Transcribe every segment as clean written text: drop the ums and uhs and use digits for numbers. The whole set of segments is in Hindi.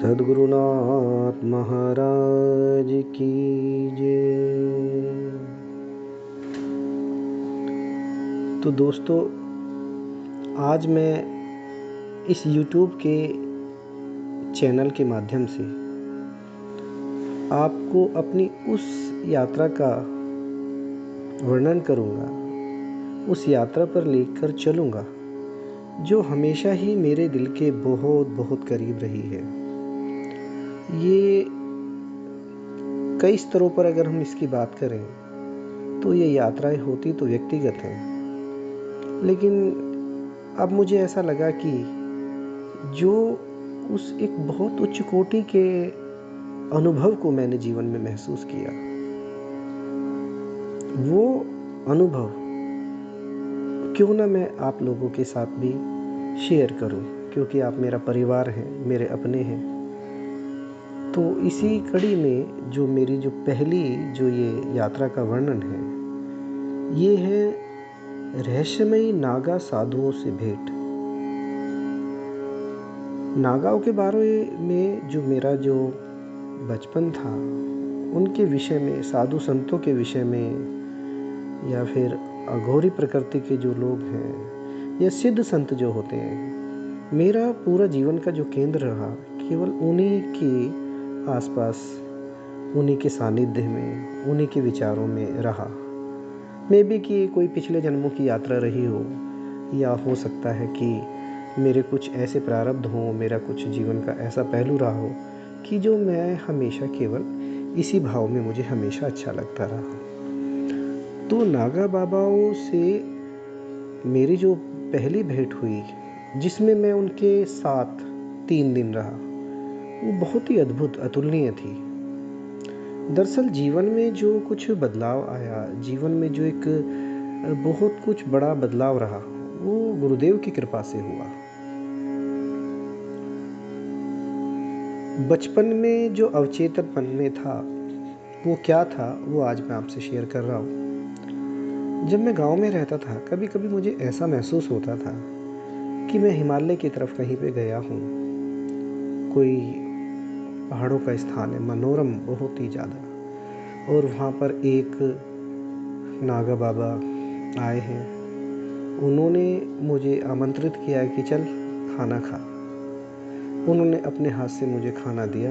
सद्गुरुनाथ महाराज की जय। तो दोस्तों, आज मैं इस YouTube के चैनल के माध्यम से आपको अपनी उस यात्रा का वर्णन करूँगा, उस यात्रा पर लेकर चलूँगा जो हमेशा ही मेरे दिल के बहुत बहुत करीब रही है। ये कई स्तरों पर अगर हम इसकी बात करें तो ये यात्राएं होती तो व्यक्तिगत हैं, लेकिन अब मुझे ऐसा लगा कि जो उस एक बहुत उच्च कोटि के अनुभव को मैंने जीवन में महसूस किया, वो अनुभव क्यों ना मैं आप लोगों के साथ भी शेयर करूं, क्योंकि आप मेरा परिवार हैं, मेरे अपने हैं। तो इसी कड़ी में जो मेरी पहली ये यात्रा का वर्णन है, ये है रहस्यमयी नागा साधुओं से भेंट। नागाओं के बारे में जो मेरा बचपन था, उनके विषय में, साधु संतों के विषय में, या फिर अघोरी प्रकृति के जो लोग हैं या सिद्ध संत जो होते हैं, मेरा पूरा जीवन का जो केंद्र रहा केवल उन्हीं के आसपास, उन्हीं के सानिध्य में, उन्हीं के विचारों में रहा। मे बी कि कोई पिछले जन्मों की यात्रा रही हो, या हो सकता है कि मेरे कुछ ऐसे प्रारब्ध हों, मेरा कुछ जीवन का ऐसा पहलू रहा हो कि जो मैं हमेशा केवल इसी भाव में मुझे हमेशा अच्छा लगता रहा। तो नागा बाबाओं से मेरी जो पहली भेंट हुई, जिसमें मैं उनके साथ 3 दिन रहा, वो बहुत ही अद्भुत, अतुलनीय थी। दरअसल जीवन में जो कुछ बदलाव आया, जीवन में जो एक बहुत कुछ बड़ा बदलाव रहा, वो गुरुदेव की कृपा से हुआ। बचपन में जो अवचेतनपन में था, वो क्या था, वो आज मैं आपसे शेयर कर रहा हूँ। जब मैं गांव में रहता था, कभी कभी मुझे ऐसा महसूस होता था कि मैं हिमालय की तरफ कहीं पे गया हूँ। कोई पहाड़ों का स्थान है, मनोरम बहुत ही ज़्यादा, और वहाँ पर एक नागा बाबा आए हैं। उन्होंने मुझे आमंत्रित किया कि चल खाना खा। उन्होंने अपने हाथ से मुझे खाना दिया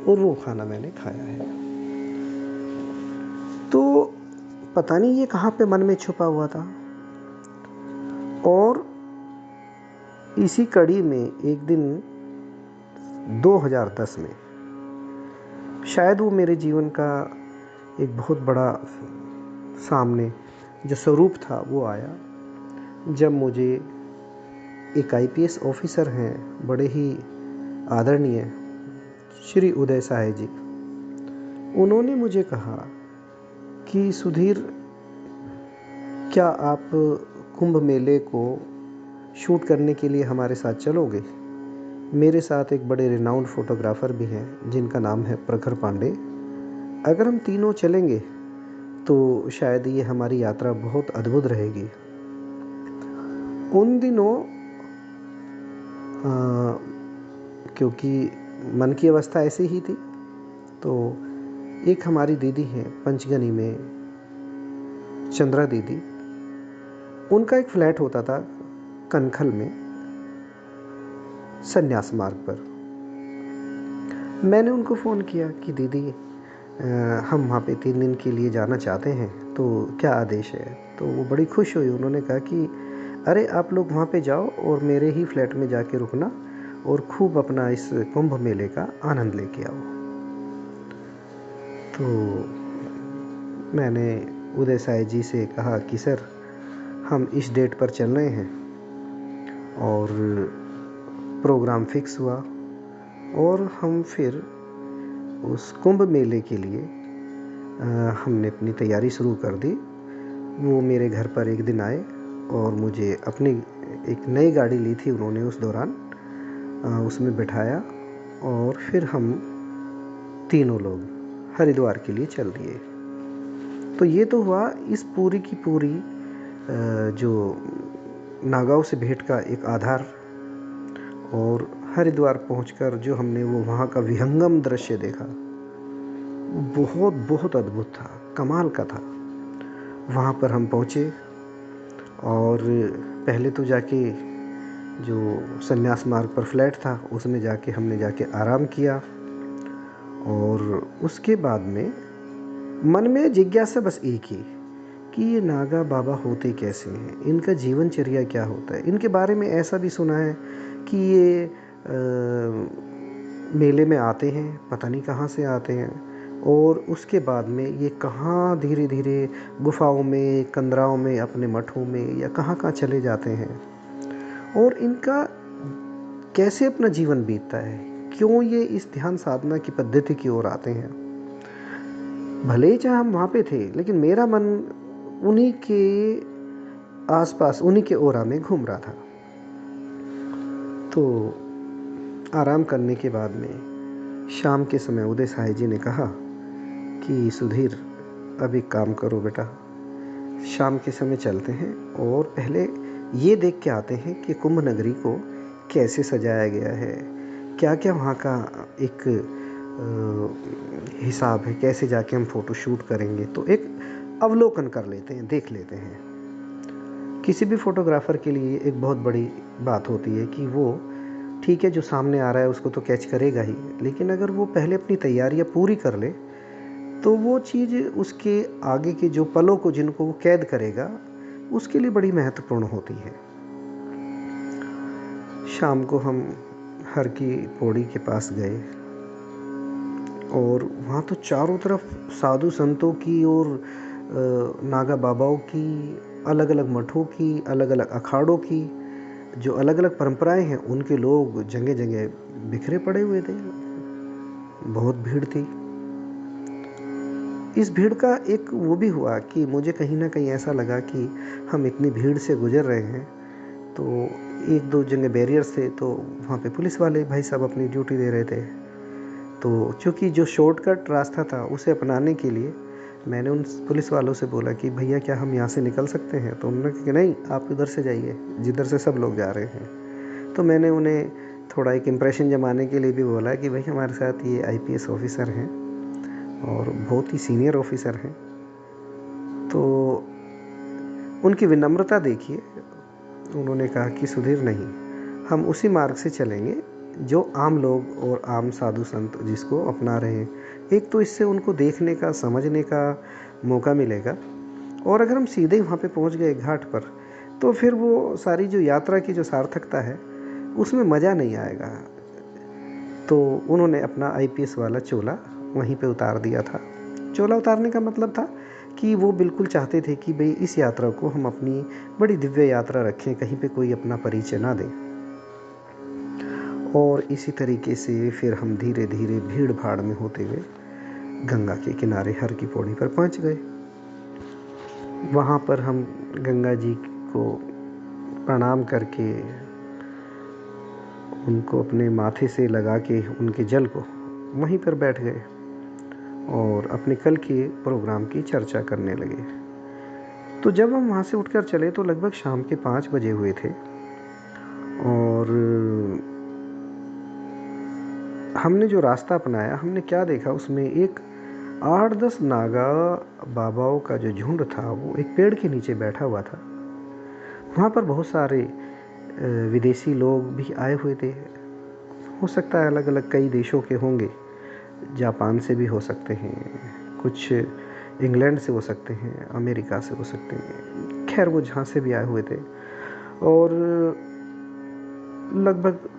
और वो खाना मैंने खाया है। तो पता नहीं ये कहाँ पे मन में छुपा हुआ था, और इसी कड़ी में एक दिन 2010 में, शायद वो मेरे जीवन का एक बहुत बड़ा सामने जो स्वरूप था वो आया, जब मुझे एक IPS ऑफिसर हैं, बड़े ही आदरणीय श्री उदय साहे जी, उन्होंने मुझे कहा कि सुधीर, क्या आप कुंभ मेले को शूट करने के लिए हमारे साथ चलोगे? मेरे साथ एक बड़े रिनाउंड फोटोग्राफर भी हैं जिनका नाम है प्रखर पांडे। अगर हम तीनों चलेंगे तो शायद ये हमारी यात्रा बहुत अद्भुत रहेगी। उन दिनों क्योंकि मन की अवस्था ऐसी ही थी, तो एक हमारी दीदी हैं पंचगनी में, चंद्रा दीदी, उनका एक फ्लैट होता था कनखल में, संन्यास मार्ग पर। मैंने उनको फ़ोन किया कि दीदी, हम वहाँ पे 3 दिन के लिए जाना चाहते हैं, तो क्या आदेश है? तो वो बड़ी खुश हुई। उन्होंने कहा कि अरे आप लोग वहाँ पे जाओ और मेरे ही फ्लैट में जाके रुकना और खूब अपना इस कुंभ मेले का आनंद लेके आओ। तो मैंने उदय साई जी से कहा कि सर, हम इस डेट पर चल रहे हैं, और प्रोग्राम फिक्स हुआ और हम फिर उस कुंभ मेले के लिए हमने अपनी तैयारी शुरू कर दी। वो मेरे घर पर एक दिन आए और मुझे अपनी एक नई गाड़ी ली थी उन्होंने उस दौरान, उसमें बिठाया, और फिर हम तीनों लोग हरिद्वार के लिए चल दिए। तो ये तो हुआ इस पूरी की पूरी जो नागाओं से भेंट का एक आधार। और हरिद्वार पहुंचकर जो हमने वो वहाँ का विहंगम दृश्य देखा, बहुत बहुत अद्भुत था, कमाल का था। वहाँ पर हम पहुँचे और पहले तो जाके जो संन्यास मार्ग पर फ्लैट था उसमें जाके हमने जाके आराम किया। और उसके बाद में मन में जिज्ञासा बस एक ही कि ये नागा बाबा होते कैसे हैं, इनका जीवनचर्या क्या होता है। इनके बारे में ऐसा भी सुना है कि ये मेले में आते हैं, पता नहीं कहाँ से आते हैं, और उसके बाद में ये कहाँ धीरे धीरे गुफाओं में, कंदराओं में, अपने मठों में या कहाँ कहाँ चले जाते हैं, और इनका कैसे अपना जीवन बीतता है, क्यों ये इस ध्यान साधना की पद्धति की ओर आते हैं। भले ही चाहे हम वहाँ पे थे, लेकिन मेरा मन उन्हीं के आसपास, उन्हीं के ओरा में घूम रहा था। तो आराम करने के बाद में शाम के समय उदय साई जी ने कहा कि सुधीर, अब एक काम करो बेटा, शाम के समय चलते हैं और पहले ये देख के आते हैं कि कुंभ नगरी को कैसे सजाया गया है, क्या क्या वहाँ का एक हिसाब है, कैसे जाके हम फ़ोटो शूट करेंगे। तो एक अवलोकन कर लेते हैं, देख लेते हैं। किसी भी फोटोग्राफ़र के लिए एक बहुत बड़ी बात होती है कि वो ठीक है, जो सामने आ रहा है उसको तो कैच करेगा ही, लेकिन अगर वो पहले अपनी तैयारियां पूरी कर ले तो वो चीज़ उसके आगे के जो पलों को, जिनको वो कैद करेगा, उसके लिए बड़ी महत्वपूर्ण होती है। शाम को हम हर की पौड़ी के पास गए और वहाँ तो चारों तरफ साधु संतों की और नागा बाबाओं की, अलग अलग मठों की, अलग अलग अखाड़ों की, जो अलग अलग परंपराएं हैं उनके लोग जगह जगह बिखरे पड़े हुए थे। बहुत भीड़ थी। इस भीड़ का एक वो भी हुआ कि मुझे कहीं ना कहीं ऐसा लगा कि हम इतनी भीड़ से गुजर रहे हैं, तो एक दो जगह बैरियर्स थे, तो वहाँ पे पुलिस वाले भाई साहब अपनी ड्यूटी दे रहे थे। तो चूँकि जो शॉर्टकट रास्ता था उसे अपनाने के लिए मैंने उन पुलिस वालों से बोला कि भैया क्या हम यहाँ से निकल सकते हैं। तो उन्होंने कहा कि नहीं, आप इधर से जाइए जिधर से सब लोग जा रहे हैं। तो मैंने उन्हें थोड़ा एक इम्प्रेशन जमाने के लिए भी बोला कि भाई हमारे साथ ये आईपीएस ऑफिसर हैं और बहुत ही सीनियर ऑफिसर हैं। तो उनकी विनम्रता देखिए, उन्होंने कहा कि सुधीर नहीं, हम उसी मार्ग से चलेंगे जो आम लोग और आम साधु संत जिसको अपना रहे हैं। एक तो इससे उनको देखने का, समझने का मौका मिलेगा, और अगर हम सीधे वहाँ पे पहुँच गए घाट पर, तो फिर वो सारी जो यात्रा की जो सार्थकता है उसमें मज़ा नहीं आएगा। तो उन्होंने अपना आईपीएस वाला चोला वहीं पे उतार दिया था। चोला उतारने का मतलब था कि वो बिल्कुल चाहते थे कि भाई इस यात्रा को हम अपनी बड़ी दिव्य यात्रा रखें, कहीं पे कोई अपना परिचय ना दें। और इसी तरीके से फिर हम धीरे धीरे भीड़ भाड़ में होते हुए गंगा के किनारे हर की पौड़ी पर पहुंच गए। वहाँ पर हम गंगा जी को प्रणाम करके, उनको अपने माथे से लगा के उनके जल को वहीं पर बैठ गए और अपने कल के प्रोग्राम की चर्चा करने लगे। तो जब हम वहाँ से उठकर चले तो लगभग शाम के 5 बजे हुए थे, और हमने जो रास्ता अपनाया, हमने क्या देखा, उसमें एक 8-10 नागा बाबाओं का जो झुंड था वो एक पेड़ के नीचे बैठा हुआ था। वहाँ पर बहुत सारे विदेशी लोग भी आए हुए थे। हो सकता है अलग अलग कई देशों के होंगे, जापान से भी हो सकते हैं, कुछ इंग्लैंड से हो सकते हैं, अमेरिका से हो सकते हैं, खैर वो जहाँ से भी आए हुए थे। और लगभग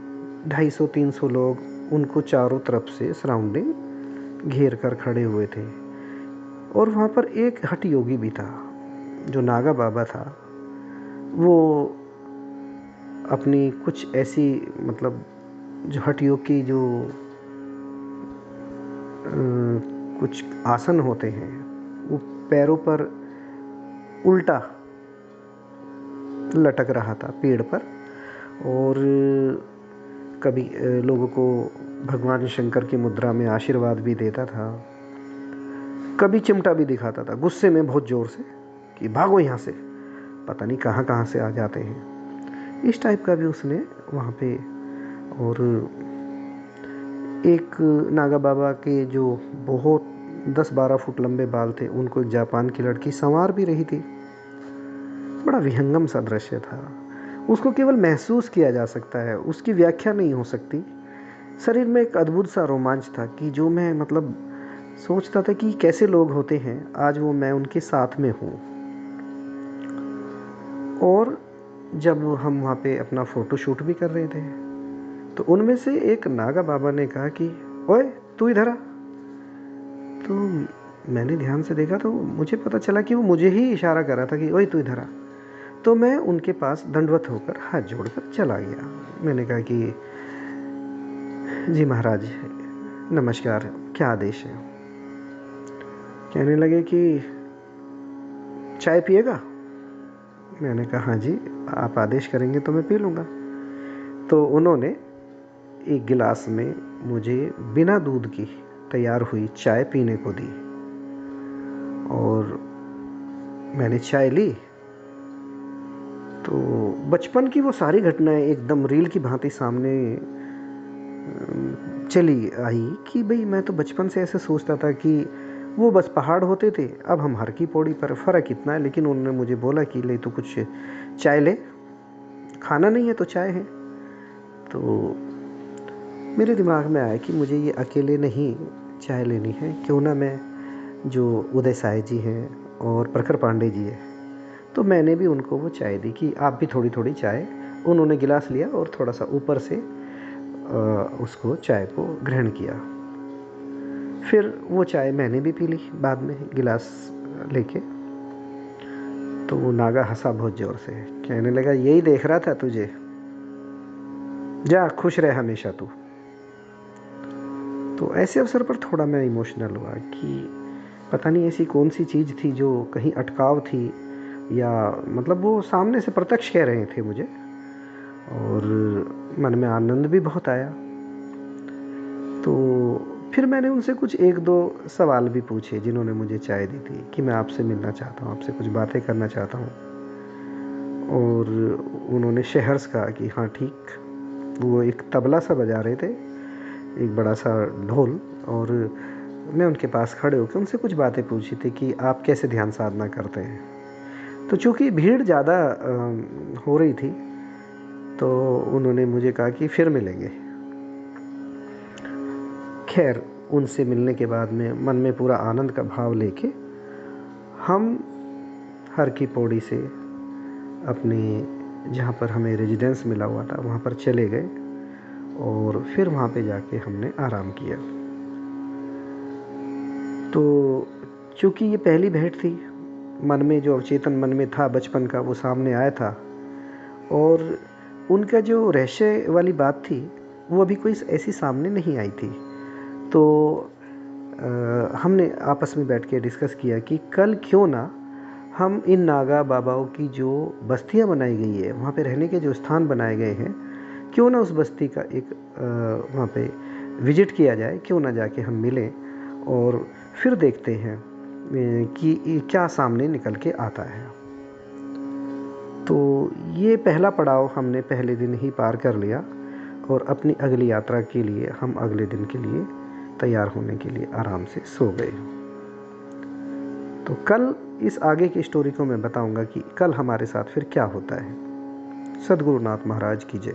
250-300 लोग उनको चारों तरफ से सराउंडिंग घेर कर खड़े हुए थे। और वहाँ पर एक हठ योगी भी था, जो नागा बाबा था। वो अपनी कुछ ऐसी, मतलब जो हठ योग की जो कुछ आसन होते हैं, वो पैरों पर उल्टा लटक रहा था पेड़ पर, और कभी लोगों को भगवान शंकर की मुद्रा में आशीर्वाद भी देता था, कभी चिमटा भी दिखाता था गुस्से में बहुत ज़ोर से कि भागो यहाँ से, पता नहीं कहाँ कहाँ से आ जाते हैं। इस टाइप का भी उसने वहाँ पे। और एक नागा बाबा के जो बहुत 10-12 फुट लंबे बाल थे, उनको एक जापान की लड़की संवार भी रही थी। बड़ा विहंगम सा दृश्य था। उसको केवल महसूस किया जा सकता है, उसकी व्याख्या नहीं हो सकती। शरीर में एक अद्भुत सा रोमांच था कि जो मैं मतलब सोचता था कि कैसे लोग होते हैं, आज वो मैं उनके साथ में हूँ। और जब हम वहाँ पे अपना फ़ोटो शूट भी कर रहे थे, तो उनमें से एक नागा बाबा ने कहा कि ओए तू इधर आ। तो मैंने ध्यान से देखा तो मुझे पता चला कि वो मुझे ही इशारा कर रहा था कि ओए तू इधर आ। तो मैं उनके पास दंडवत होकर हाथ जोड़कर चला गया। मैंने कहा कि जी महाराज नमस्कार, क्या आदेश है? कहने लगे कि चाय पिएगा? मैंने कहा हाँ जी, आप आदेश करेंगे तो मैं पी लूँगा। तो उन्होंने एक गिलास में मुझे बिना दूध की तैयार हुई चाय पीने को दी और मैंने चाय ली। तो बचपन की वो सारी घटनाएं एकदम रील की भांति सामने चली आई कि भाई मैं तो बचपन से ऐसे सोचता था कि वो बस पहाड़ होते थे, अब हम हर की पौड़ी पर। फ़र्क इतना है, लेकिन उन्होंने मुझे बोला कि ले तो कुछ चाय ले, खाना नहीं है तो चाय है। तो मेरे दिमाग में आया कि मुझे ये अकेले नहीं चाय लेनी है, क्यों ना मैं जो उदय साय जी हैं और प्रखर पांडे जी हैं, तो मैंने भी उनको वो चाय दी कि आप भी थोड़ी थोड़ी चाय। उन्होंने गिलास लिया और थोड़ा सा ऊपर से उसको चाय को ग्रहण किया। फिर वो चाय मैंने भी पी ली बाद में गिलास लेके। तो वो नागा हंसा बहुत ज़ोर से, कहने लगा यही देख रहा था तुझे, जा खुश रह हमेशा तू। तो ऐसे अवसर पर थोड़ा मैं इमोशनल हुआ कि पता नहीं ऐसी कौन सी चीज़ थी जो कहीं अटकाव थी, या मतलब वो सामने से प्रत्यक्ष कह रहे थे मुझे, और मन में आनंद भी बहुत आया। तो फिर मैंने उनसे कुछ 1-2 सवाल भी पूछे जिन्होंने मुझे चाय दी थी कि मैं आपसे मिलना चाहता हूँ, आपसे कुछ बातें करना चाहता हूँ। और उन्होंने शेहर्स कहा कि हाँ ठीक। वो एक तबला सा बजा रहे थे, एक बड़ा सा ढोल, और मैं उनके पास खड़े होकर उनसे कुछ बातें पूछी थी कि आप कैसे ध्यान साधना करते हैं। तो चूँकि भीड़ ज़्यादा हो रही थी, तो उन्होंने मुझे कहा कि फिर मिलेंगे। खैर उनसे मिलने के बाद में मन में पूरा आनंद का भाव लेके हम हर की पौड़ी से अपने जहाँ पर हमें रेजिडेंस मिला हुआ था वहाँ पर चले गए, और फिर वहाँ पे जाके हमने आराम किया। तो चूँकि ये पहली भेंट थी, मन में जो अवचेतन मन में था बचपन का वो सामने आया था, और उनका जो रहस्य वाली बात थी वो अभी कोई ऐसी सामने नहीं आई थी। तो हमने आपस में बैठ के डिस्कस किया कि कल क्यों ना हम इन नागा बाबाओं की जो बस्तियां बनाई गई है, वहाँ पे रहने के जो स्थान बनाए गए हैं, क्यों ना उस बस्ती का एक वहाँ पे विजिट किया जाए, क्यों ना जाके हम मिलें और फिर देखते हैं कि क्या सामने निकल के आता है। तो ये पहला पड़ाव हमने पहले दिन ही पार कर लिया, और अपनी अगली यात्रा के लिए हम अगले दिन के लिए तैयार होने के लिए आराम से सो गए। तो कल इस आगे की स्टोरी को मैं बताऊंगा कि कल हमारे साथ फिर क्या होता है। सद्गुरुनाथ महाराज की जय।